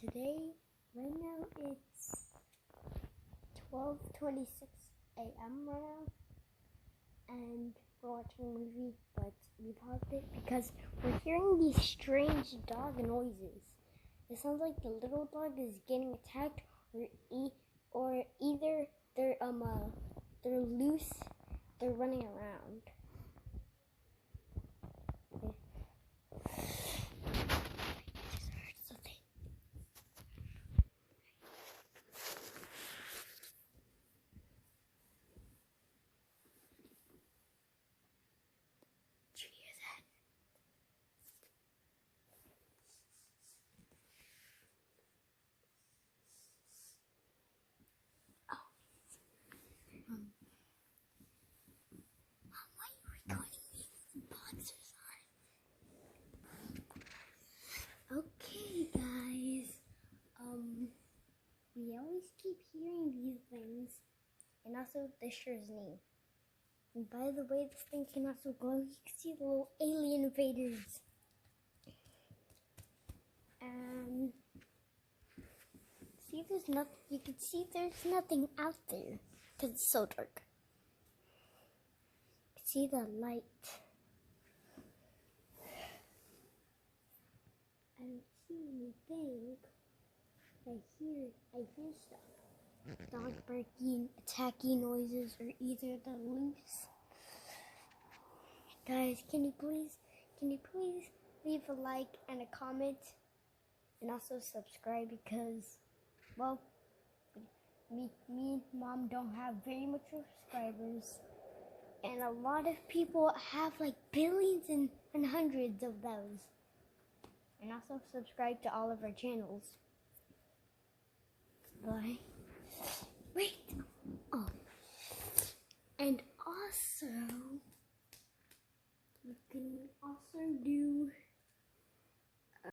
today, right now it's 12:26 a.m. right now, and we're watching a movie, but we paused it because we're hearing these strange dog noises. It sounds like the little dog is getting attacked, or either they're loose, they're running around. Okay. Okay, guys. We always keep hearing these things, and also this shirt is new. And by the way, this thing can also glow. You can see the little alien invaders. And see, there's nothing. You can see there's nothing out there because it's so dark. You can see the light. I don't see anything. I hear stuff. Dog barking, attacking noises, or either the loose. Guys, can you please leave a like and a comment, and also subscribe because, well, me and Mom don't have very much subscribers, and a lot of people have like billions and hundreds of those. And also subscribe to all of our channels. Bye. Wait. Oh. And also, you can also do